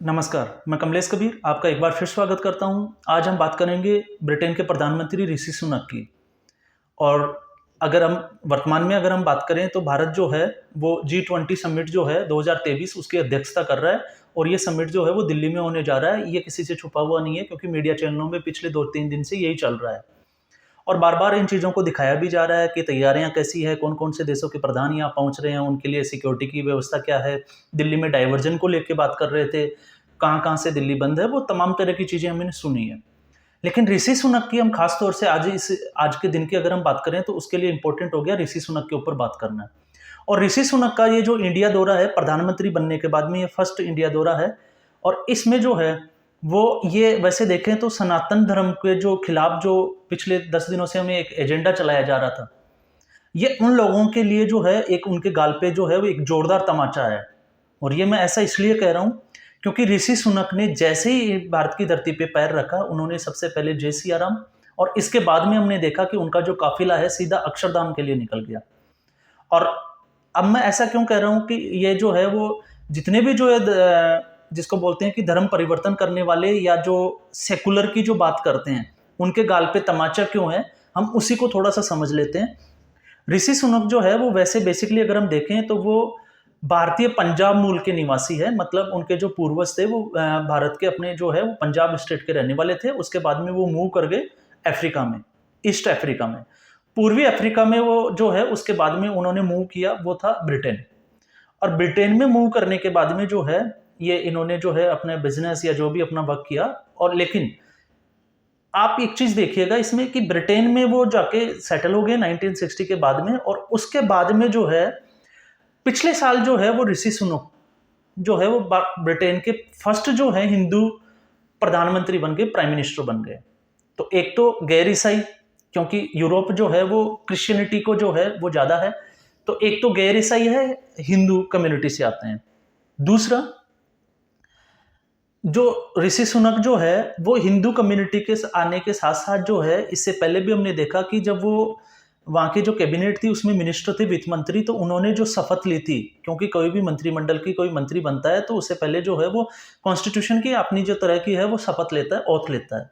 नमस्कार, मैं कमलेश कबीर आपका एक बार फिर स्वागत करता हूं। आज हम बात करेंगे ब्रिटेन के प्रधानमंत्री ऋषि सुनक की। और अगर हम वर्तमान में अगर हम बात करें तो भारत जो है वो G20 समिट जो है 2023 उसकी अध्यक्षता कर रहा है। और ये समिट जो है वो दिल्ली में होने जा रहा है। ये किसी से छुपा हुआ नहीं है क्योंकि मीडिया चैनलों में पिछले 2-3 दिन से यही चल रहा है। और बार-बार इन चीज़ों को दिखाया भी जा रहा है कि तैयारियां कैसी है, कौन-कौन से देशों के प्रधान यहाँ पहुँच रहे हैं, उनके लिए सिक्योरिटी की व्यवस्था क्या है। दिल्ली में डाइवर्जन को लेके बात कर रहे थे, कहाँ-कहाँ से दिल्ली बंद है, वो तमाम तरह की चीज़ें हमने सुनी है। लेकिन ऋषि सुनक की हम खास तौर से आज के दिन की अगर हम बात करें तो उसके लिए इम्पोर्टेंट हो गया ऋषि सुनक के ऊपर बात करना। और ऋषि सुनक का ये जो इंडिया दौरा है, प्रधानमंत्री बनने के बाद में ये फर्स्ट इंडिया दौरा है। और इसमें जो है वो ये वैसे देखें तो सनातन धर्म के जो खिलाफ जो पिछले 10 दिनों से हमें एक एजेंडा चलाया जा रहा था, ये उन लोगों के लिए जो है एक उनके गाल पे जो है वो एक जोरदार तमाचा है। और ये मैं ऐसा इसलिए कह रहा हूँ क्योंकि ऋषि सुनक ने जैसे ही भारत की धरती पे पैर रखा, उन्होंने सबसे पहले जय सिया राम, और इसके बाद में हमने देखा कि उनका जो काफिला है सीधा अक्षरधाम के लिए निकल गया। और अब मैं ऐसा क्यों कह रहा हूँ कि ये जो है वो जितने भी जो है जिसको बोलते हैं कि धर्म परिवर्तन करने वाले या जो सेकुलर की जो बात करते हैं, उनके गाल पे तमाचा क्यों है, हम उसी को थोड़ा सा समझ लेते हैं। ऋषि सुनक जो है वो वैसे बेसिकली अगर हम देखें तो वो भारतीय पंजाब मूल के निवासी है। मतलब उनके जो पूर्वज थे वो भारत के अपने जो है वो पंजाब स्टेट के रहने वाले थे। उसके बाद में वो मूव कर गए अफ्रीका में, ईस्ट अफ्रीका में, पूर्वी अफ्रीका में वो जो है उसके बाद में उन्होंने मूव किया, वो था ब्रिटेन। और ब्रिटेन में मूव करने के बाद में जो है ये इन्होंने जो है अपने बिजनेस या जो भी अपना वर्क किया। और लेकिन आप एक चीज देखिएगा इसमें कि ब्रिटेन में वो जाके सेटल हो गए 1960 के बाद में। और उसके बाद में जो है पिछले साल जो है वो ऋषि सुनक जो है वो ब्रिटेन के फर्स्ट जो है हिंदू प्रधानमंत्री बन गए, प्राइम मिनिस्टर बन गए। तो एक तो गैर ईसाई, क्योंकि यूरोप जो है वो क्रिश्चियनिटी को जो है वो ज्यादा है, तो एक तो गैर ईसाई है, हिंदू कम्युनिटी से आते हैं। दूसरा, जो ऋषि सुनक जो है वो हिंदू कम्युनिटी के आने के साथ साथ जो है, इससे पहले भी हमने देखा कि जब वो वहाँ की जो कैबिनेट थी उसमें मिनिस्टर थे, वित्त मंत्री, तो उन्होंने जो शपथ ली थी, क्योंकि कोई भी मंत्रिमंडल की कोई मंत्री बनता है तो उससे पहले जो है वो कॉन्स्टिट्यूशन की अपनी जो तरह की है वो शपथ लेता है, ओथ लेता है।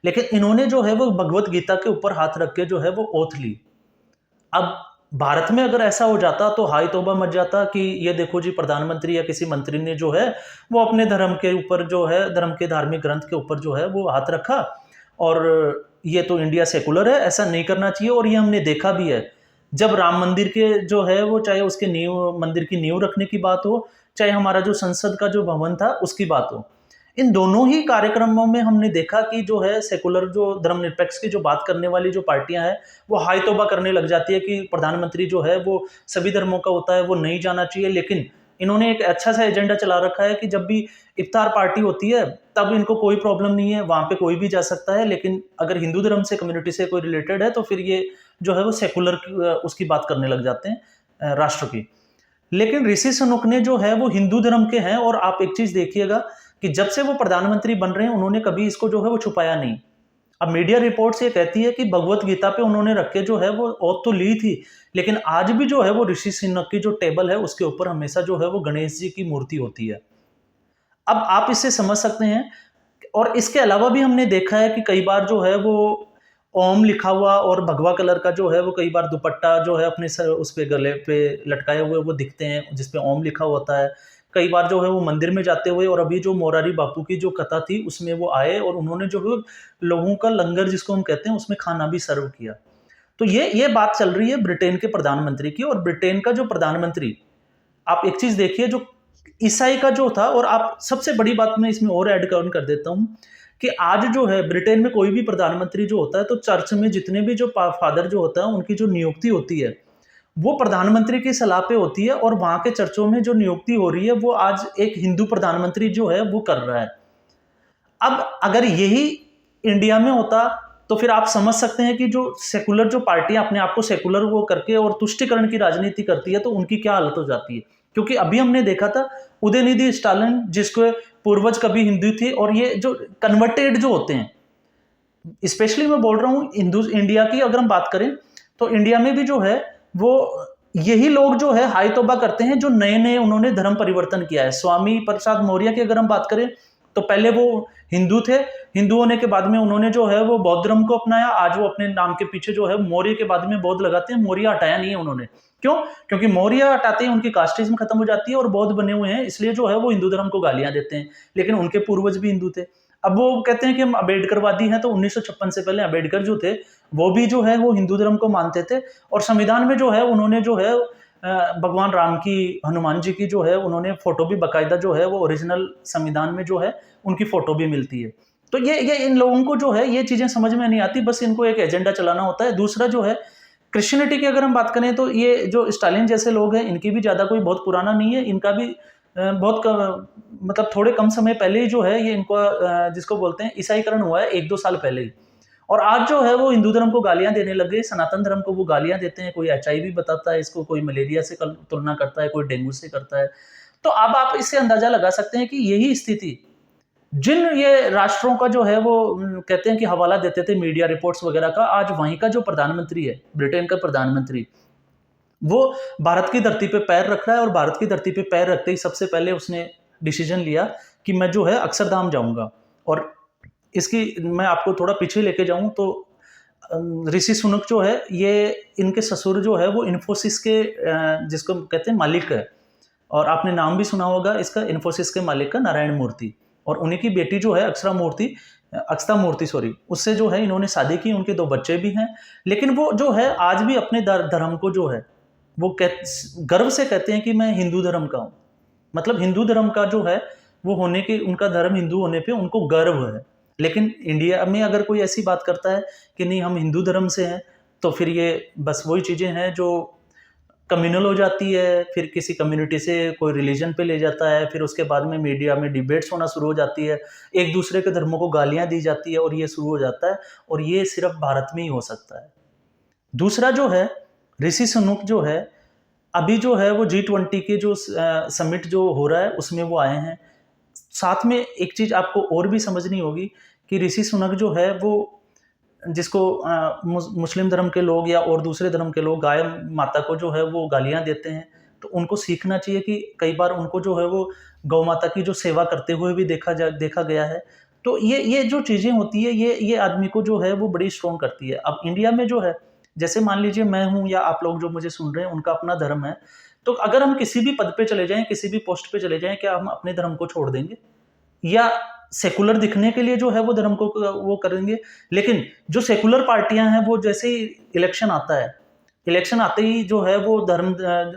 लेकिन इन्होंने जो है वो भगवत गीता के ऊपर हाथ रख के जो है वो ओथ ली। अब भारत में अगर ऐसा हो जाता तो हाय तौबा मच जाता कि ये देखो जी, प्रधानमंत्री या किसी मंत्री ने जो है वो अपने धर्म के ऊपर जो है, धर्म के धार्मिक ग्रंथ के ऊपर जो है वो हाथ रखा। और ये तो इंडिया सेकुलर है, ऐसा नहीं करना चाहिए। और ये हमने देखा भी है, जब राम मंदिर के जो है वो चाहे उसके नींव, मंदिर की नींव रखने की बात हो, चाहे हमारा जो संसद का जो भवन था उसकी बात हो, इन दोनों ही कार्यक्रमों में हमने देखा कि जो है सेकुलर जो धर्मनिरपेक्ष की जो बात करने वाली जो पार्टियां हैं वो हाय तौबा करने लग जाती है कि प्रधानमंत्री जो है वो सभी धर्मों का होता है, वो नहीं जाना चाहिए। लेकिन इन्होंने एक अच्छा सा एजेंडा चला रखा है कि जब भी इफ्तार पार्टी होती है तब इनको कोई प्रॉब्लम नहीं है, वहां पे कोई भी जा सकता है। लेकिन अगर हिंदू धर्म से, कम्युनिटी से कोई रिलेटेड है तो फिर ये जो है वो सेकुलर उसकी बात करने लग जाते हैं, राष्ट्र की। लेकिन ऋषि सुनक ने जो है वो हिंदू धर्म के हैं। और आप एक चीज देखिएगा कि जब से वो प्रधानमंत्री बन रहे हैं उन्होंने कभी इसको जो है वो छुपाया नहीं। अब मीडिया रिपोर्ट्स ये कहती है कि भगवत गीता पे उन्होंने रख के जो है वो ओथ तो ली थी, लेकिन आज भी जो है वो ऋषि सुनक की जो टेबल है उसके ऊपर हमेशा जो है वो गणेश जी की मूर्ति होती है। अब आप इससे समझ सकते हैं। और इसके अलावा भी हमने देखा है कि कई बार जो है वो ओम लिखा हुआ और भगवा कलर का जो है वो कई बार दुपट्टा जो है अपने सर उस पे गले पे लटकाए हुए वो दिखते हैं, जिसपे ओम लिखा होता है। कई बार जो है वो मंदिर में जाते हुए, और अभी जो मोरारी बापू की जो कथा थी उसमें वो आए और उन्होंने जो है लोगों का लंगर जिसको हम कहते हैं उसमें खाना भी सर्व किया। तो ये बात चल रही है ब्रिटेन के प्रधानमंत्री की। और ब्रिटेन का जो प्रधानमंत्री, आप एक चीज देखिए, जो ईसाई का जो था, और आप सबसे बड़ी बात मैं इसमें और ऐड कर देता हूं कि आज जो है ब्रिटेन में कोई भी प्रधानमंत्री जो होता है तो चर्च में जितने भी जो फादर जो होता है उनकी जो नियुक्ति होती है वो प्रधानमंत्री की सलाह पे होती है। और वहां के चर्चों में जो नियुक्ति हो रही है वो आज एक हिंदू प्रधानमंत्री जो है वो कर रहा है। अब अगर यही इंडिया में होता तो फिर आप समझ सकते हैं कि जो सेकुलर जो पार्टियां अपने आप को सेकुलर वो करके और तुष्टिकरण की राजनीति करती है तो उनकी क्या हालत हो जाती है। क्योंकि अभी हमने देखा था उदयनिधि स्टालिन, जिसको पूर्वज कभी हिंदू थे, और ये जो कन्वर्टेड जो होते हैं, स्पेशली मैं बोल रहा हूँ हिंदू इंडिया की अगर हम बात करें तो इंडिया में भी जो है वो यही लोग जो है हाय तौबा करते हैं जो नए नए उन्होंने धर्म परिवर्तन किया है। स्वामी प्रसाद मौर्य की अगर हम बात करें तो पहले वो हिंदू थे, हिंदू होने के बाद में उन्होंने जो है वो बौद्ध धर्म को अपनाया। आज वो अपने नाम के पीछे जो है मौर्य के बाद में बौद्ध लगाते हैं, मौर्य हटाया नहीं है उन्होंने। क्यों? क्योंकि मौर्य हटाते ही उनकी कास्टिज्म खत्म हो जाती है और बौद्ध बने हुए हैं, इसलिए जो है वो हिंदू धर्म को गालियां देते हैं, लेकिन उनके पूर्वज भी हिंदू थे। अब वो कहते हैं कि हम अम्बेडकरवादी हैं, तो 1956 से पहले अम्बेडकर जो थे वो भी जो है वो हिंदू धर्म को मानते थे, और संविधान में जो है उन्होंने जो है भगवान राम की, हनुमान जी की जो है उन्होंने फोटो भी बाकायदा जो है वो ओरिजिनल संविधान में जो है उनकी फोटो भी मिलती है। तो ये इन लोगों को जो है ये चीजें समझ में नहीं आती, बस इनको एक एजेंडा चलाना होता है। दूसरा जो है क्रिश्चियनिटी की अगर हम बात करें तो ये जो स्टालिन जैसे लोग हैं इनकी भी ज्यादा कोई बहुत पुराना नहीं है, इनका भी मतलब थोड़े कम समय पहले ही जो है ये इनको जिसको बोलते हैं ईसाईकरण हुआ है, 1-2 साल पहले ही। और आज जो है वो हिंदू धर्म को गालियां देने लगे, सनातन धर्म को वो गालियां देते हैं। कोई HIV बताता है इसको, कोई मलेरिया से तुलना करता है, कोई डेंगू से करता है। तो अब आप इससे अंदाजा लगा सकते हैं कि यही स्थिति जिन ये राष्ट्रों का जो है वो कहते हैं कि हवाला देते थे मीडिया रिपोर्ट्स वगैरह का, आज वहीं का जो प्रधानमंत्री है, ब्रिटेन का प्रधानमंत्री, वो भारत की धरती पे पैर रख रहा है, और भारत की धरती पे पैर रखते ही सबसे पहले उसने डिसीजन लिया कि मैं जो है अक्षरधाम जाऊंगा। और इसकी मैं आपको थोड़ा पीछे लेके जाऊं तो ऋषि सुनक जो है ये इनके ससुर जो है वो इन्फोसिस के जिसको कहते हैं मालिक है, और आपने नाम भी सुना होगा इसका, इन्फोसिस के मालिक का, नारायण मूर्ति। और उन्हीं की बेटी जो है अक्षता मूर्ति सॉरी, उससे जो है इन्होंने शादी की, उनके 2 बच्चे भी हैं। लेकिन वो जो है आज भी अपने धर्म को जो है वो गर्व से कहते हैं कि मैं हिंदू धर्म का हूँ। मतलब हिंदू धर्म का जो है वो होने के, उनका धर्म हिंदू होने पे उनको गर्व है। लेकिन इंडिया में अगर कोई ऐसी बात करता है कि नहीं हम हिंदू धर्म से हैं, तो फिर ये बस वही चीज़ें हैं जो कम्युनल हो जाती है, फिर किसी कम्युनिटी से कोई रिलीजन पे ले जाता है, फिर उसके बाद में मीडिया में डिबेट्स होना शुरू हो जाती है, एक दूसरे के धर्मों को गालियां दी जाती है, और ये शुरू हो जाता है। और ये सिर्फ भारत में ही हो सकता है। दूसरा जो है ऋषि सुनक जो है अभी जो है वो G20 के जो समिट जो हो रहा है उसमें वो आए हैं। साथ में एक चीज आपको और भी समझनी होगी कि ऋषि सुनक जो है वो जिसको मुस्लिम धर्म के लोग या और दूसरे धर्म के लोग गाय माता को जो है वो गालियां देते हैं, तो उनको सीखना चाहिए कि कई बार उनको जो है वो गौ माता की जो सेवा करते हुए भी देखा गया है। तो ये जो चीजें होती है ये आदमी को जो है वो बड़ी स्ट्रॉन्ग करती है। अब इंडिया में जो है, जैसे मान लीजिए मैं हूं या आप लोग जो मुझे सुन रहे हैं, उनका अपना धर्म है, तो अगर हम किसी भी पद पे चले जाएं, किसी भी पोस्ट पे चले जाएं, क्या हम अपने धर्म को छोड़ देंगे या सेकुलर दिखने के लिए जो है वो धर्म को वो करेंगे? लेकिन जो सेकुलर पार्टियां हैं वो जैसे ही इलेक्शन आता है, इलेक्शन आते ही जो है वो धर्म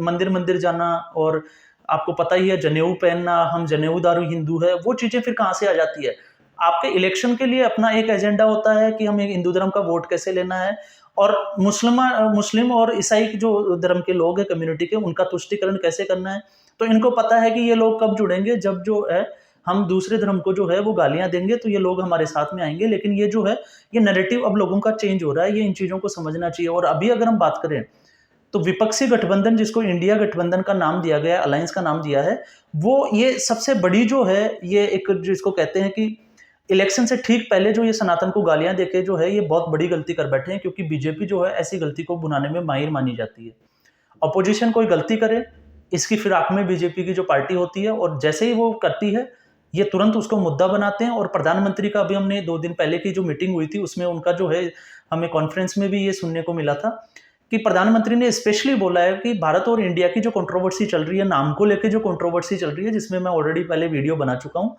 मंदिर मंदिर जाना, और आपको पता ही है जनेऊ पहनना, हम जनेऊदार हिंदू है, वो चीजें फिर कहां से आ जाती है? आपके इलेक्शन के लिए अपना एक एजेंडा होता है कि हमें हिंदू धर्म का वोट कैसे लेना है, और मुस्लिम और ईसाई जो धर्म के लोग हैं कम्युनिटी के, उनका तुष्टिकरण कैसे करना है। तो इनको पता है कि ये लोग कब जुड़ेंगे, जब जो है हम दूसरे धर्म को जो है वो गालियां देंगे तो ये लोग हमारे साथ में आएंगे। लेकिन ये जो है ये नैरेटिव अब लोगों का चेंज हो रहा है, ये इन चीजों को समझना चाहिए। और अभी अगर हम बात करें तो विपक्षी गठबंधन, जिसको इंडिया गठबंधन का नाम दिया गया, अलायंस का नाम दिया है, वो ये सबसे बड़ी जो है ये एक जिसको कहते हैं कि इलेक्शन से ठीक पहले जो ये सनातन को गालियां देके जो है ये बहुत बड़ी गलती कर बैठे हैं, क्योंकि बीजेपी जो है ऐसी गलती को भुनाने में माहिर मानी जाती है। अपोजिशन कोई गलती करे, इसकी फिराक में बीजेपी की जो पार्टी होती है, और जैसे ही वो करती है ये तुरंत उसको मुद्दा बनाते हैं। और प्रधानमंत्री का अभी हमने 2 दिन पहले की जो मीटिंग हुई थी उसमें उनका जो है हमें कॉन्फ्रेंस में भी ये सुनने को मिला था कि प्रधानमंत्री ने स्पेशली बोला है कि भारत और इंडिया की जो कंट्रोवर्सी चल रही है, नाम को लेकर जो कंट्रोवर्सी चल रही है, जिसमें मैं ऑलरेडी पहले वीडियो बना चुका हूं,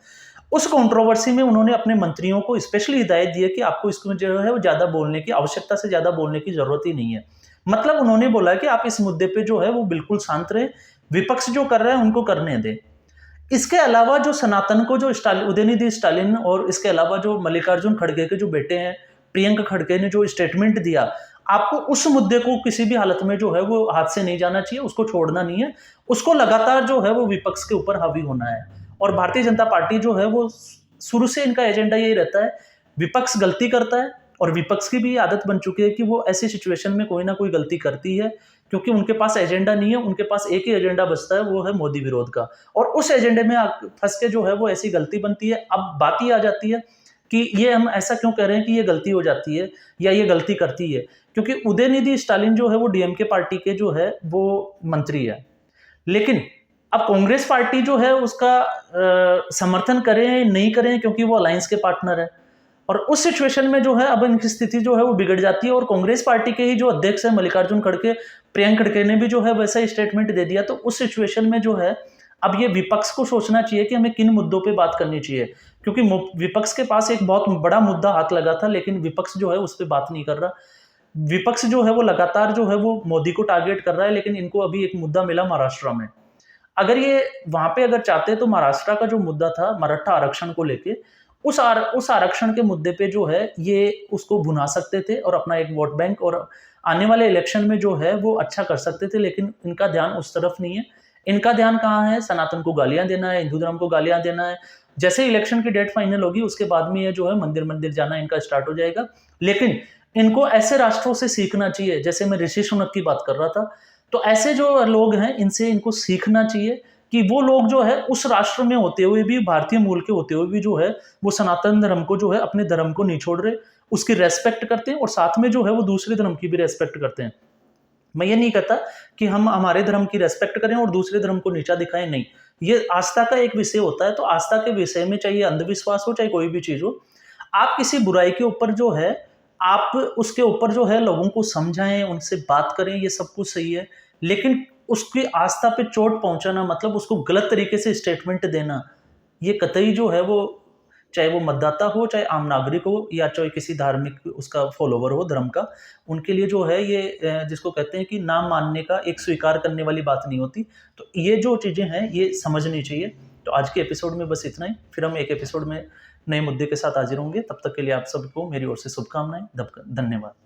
उस कंट्रोवर्सी में उन्होंने अपने मंत्रियों को स्पेशली हिदायत दी है कि आपको इसमें जो है वो ज्यादा बोलने की, आवश्यकता से ज्यादा बोलने की जरूरत ही नहीं है। मतलब उन्होंने बोला कि आप इस मुद्दे पे जो है वो बिल्कुल शांत रहे, विपक्ष जो कर रहा है उनको करने दें। इसके अलावा जो सनातन को जो उदयनिधि स्टालिन, और इसके अलावा जो मल्लिकार्जुन खड़गे के जो बेटे हैं प्रियंक खड़गे ने जो स्टेटमेंट दिया, आपको उस मुद्दे को किसी भी हालत में जो है वो हाथ से नहीं जाना चाहिए, उसको छोड़ना नहीं है, उसको लगातार जो है वो विपक्ष के ऊपर हावी होना है। और भारतीय जनता पार्टी जो है वो शुरू से इनका एजेंडा यही रहता है, विपक्ष गलती करता है और विपक्ष की भी आदत बन चुकी है कि वो ऐसी सिचुएशन में कोई ना कोई गलती करती है, क्योंकि उनके पास एजेंडा नहीं है, उनके पास एक ही एजेंडा बचता है, वो है मोदी विरोध का। और उस एजेंडे में फंस के जो है वो ऐसी गलती बनती है। अब बात ही आ जाती है कि ये हम ऐसा क्यों कह रहे हैं कि ये गलती हो जाती है या ये गलती करती है, क्योंकि उदयनिधि स्टालिन जो है वो डीएमके पार्टी के जो है वो मंत्री है। लेकिन अब कांग्रेस पार्टी जो है उसका समर्थन करें नहीं करें, क्योंकि वो अलायंस के पार्टनर है, और उस सिचुएशन में जो है अब इनकी स्थिति जो है वो बिगड़ जाती है। और कांग्रेस पार्टी के ही जो अध्यक्ष है मल्लिकार्जुन खड़गे, प्रियंक खड़गे ने भी जो है वैसा ही स्टेटमेंट दे दिया। तो उस सिचुएशन में जो है अब ये विपक्ष को सोचना चाहिए कि हमें किन मुद्दों पे बात करनी चाहिए, क्योंकि विपक्ष के पास एक बहुत बड़ा मुद्दा हाथ लगा था, लेकिन विपक्ष जो है उस पर बात नहीं कर रहा। विपक्ष जो है वो लगातार जो है वो मोदी को टारगेट कर रहा है, लेकिन इनको अभी एक मुद्दा मिला महाराष्ट्र में। अगर ये वहां पे अगर चाहते तो महाराष्ट्र का जो मुद्दा था मराठा आरक्षण को लेके, उस आरक्षण के मुद्दे पे जो है ये उसको भुना सकते थे और अपना एक वोट बैंक और आने वाले इलेक्शन में जो है वो अच्छा कर सकते थे, लेकिन इनका ध्यान उस तरफ नहीं है। इनका ध्यान कहाँ है? सनातन को गालियां देना है, हिंदू धर्म को गालियां देना है। जैसे इलेक्शन की डेट फाइनल होगी उसके बाद में ये जो है मंदिर मंदिर जाना इनका स्टार्ट हो जाएगा। लेकिन इनको ऐसे राष्ट्रों से सीखना चाहिए, जैसे मैं ऋषि सुनक की बात कर रहा था, तो ऐसे जो लोग हैं इनसे इनको सीखना चाहिए कि वो लोग जो है उस राष्ट्र में होते हुए भी, भारतीय मूल के होते हुए भी जो है वो सनातन धर्म को जो है अपने धर्म को नहीं छोड़ रहे, उसकी रेस्पेक्ट करते हैं और साथ में जो है वो दूसरे धर्म की भी रेस्पेक्ट करते हैं। मैं ये नहीं कहता कि हम हमारे धर्म की रेस्पेक्ट करें और दूसरे धर्म को नीचा दिखाएं, नहीं। ये आस्था का एक विषय होता है, तो आस्था के विषय में चाहे अंधविश्वास हो चाहे कोई भी चीज हो, आप किसी बुराई के ऊपर जो है आप उसके ऊपर जो है लोगों को समझाएं, उनसे बात करें, ये सब कुछ सही है। लेकिन उसकी आस्था पे चोट पहुंचाना, मतलब उसको गलत तरीके से स्टेटमेंट देना, ये कतई जो है वो, चाहे वो मतदाता हो चाहे आम नागरिक हो या चाहे किसी धार्मिक उसका फॉलोवर हो धर्म का, उनके लिए जो है ये जिसको कहते हैं कि ना मानने का एक स्वीकार करने वाली बात नहीं होती। तो ये जो चीजें हैं ये समझनी चाहिए। तो आज के एपिसोड में बस इतना ही, फिर हम एक एपिसोड में नए मुद्दे के साथ हाजिर होंगे। तब तक के लिए आप सबको मेरी ओर से शुभकामनाएं। धन्यवाद।